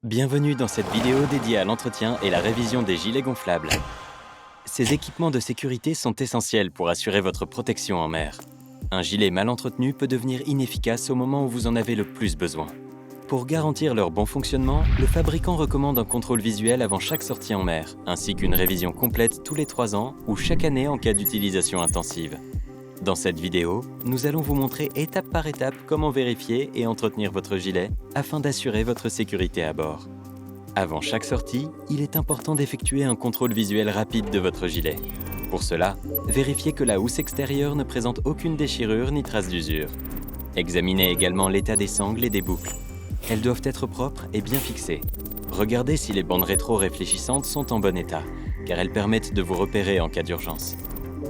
Bienvenue dans cette vidéo dédiée à l'entretien et la révision des gilets gonflables. Ces équipements de sécurité sont essentiels pour assurer votre protection en mer. Un gilet mal entretenu peut devenir inefficace au moment où vous en avez le plus besoin. Pour garantir leur bon fonctionnement, le fabricant recommande un contrôle visuel avant chaque sortie en mer, ainsi qu'une révision complète tous les 3 ans ou chaque année en cas d'utilisation intensive. Dans cette vidéo, nous allons vous montrer étape par étape comment vérifier et entretenir votre gilet afin d'assurer votre sécurité à bord. Avant chaque sortie, il est important d'effectuer un contrôle visuel rapide de votre gilet. Pour cela, vérifiez que la housse extérieure ne présente aucune déchirure ni trace d'usure. Examinez également l'état des sangles et des boucles. Elles doivent être propres et bien fixées. Regardez si les bandes rétro réfléchissantes sont en bon état, car elles permettent de vous repérer en cas d'urgence.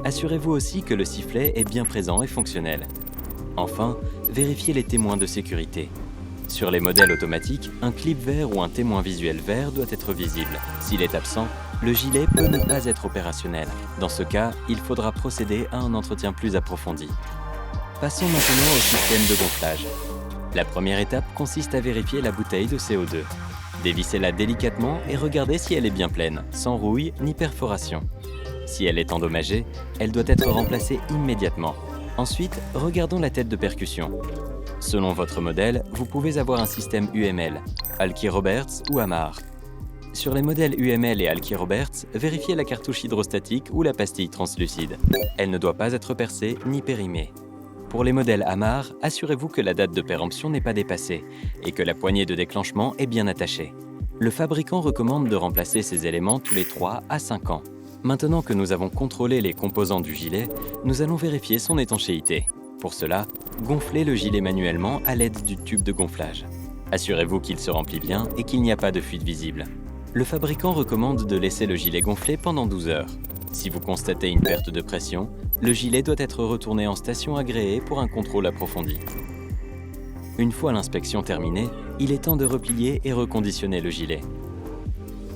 Assurez-vous aussi que le sifflet est bien présent et fonctionnel. Enfin, vérifiez les témoins de sécurité. Sur les modèles automatiques, un clip vert ou un témoin visuel vert doit être visible. S'il est absent, le gilet peut ne pas être opérationnel. Dans ce cas, il faudra procéder à un entretien plus approfondi. Passons maintenant au système de gonflage. La première étape consiste à vérifier la bouteille de CO2. Dévissez-la délicatement et regardez si elle est bien pleine, sans rouille ni perforation. Si elle est endommagée, elle doit être remplacée immédiatement. Ensuite, regardons la tête de percussion. Selon votre modèle, vous pouvez avoir un système UML, Alky-Roberts ou Amarr. Sur les modèles UML et Alky-Roberts, vérifiez la cartouche hydrostatique ou la pastille translucide. Elle ne doit pas être percée ni périmée. Pour les modèles Amarr, assurez-vous que la date de péremption n'est pas dépassée et que la poignée de déclenchement est bien attachée. Le fabricant recommande de remplacer ces éléments tous les 3 à 5 ans. Maintenant que nous avons contrôlé les composants du gilet, nous allons vérifier son étanchéité. Pour cela, gonflez le gilet manuellement à l'aide du tube de gonflage. Assurez-vous qu'il se remplit bien et qu'il n'y a pas de fuite visible. Le fabricant recommande de laisser le gilet gonfler pendant 12 heures. Si vous constatez une perte de pression, le gilet doit être retourné en station agréée pour un contrôle approfondi. Une fois l'inspection terminée, il est temps de replier et reconditionner le gilet.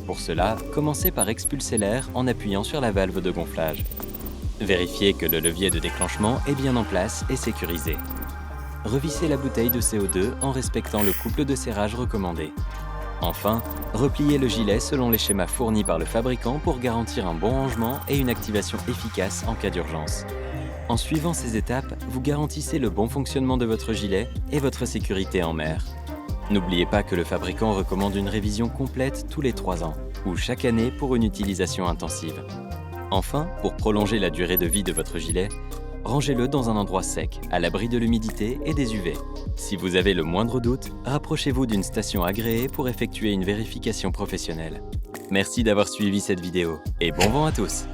Pour cela, commencez par expulser l'air en appuyant sur la valve de gonflage. Vérifiez que le levier de déclenchement est bien en place et sécurisé. Revissez la bouteille de CO2 en respectant le couple de serrage recommandé. Enfin, repliez le gilet selon les schémas fournis par le fabricant pour garantir un bon rangement et une activation efficace en cas d'urgence. En suivant ces étapes, vous garantissez le bon fonctionnement de votre gilet et votre sécurité en mer. N'oubliez pas que le fabricant recommande une révision complète tous les 3 ans, ou chaque année pour une utilisation intensive. Enfin, pour prolonger la durée de vie de votre gilet, rangez-le dans un endroit sec, à l'abri de l'humidité et des UV. Si vous avez le moindre doute, rapprochez-vous d'une station agréée pour effectuer une vérification professionnelle. Merci d'avoir suivi cette vidéo et bon vent à tous!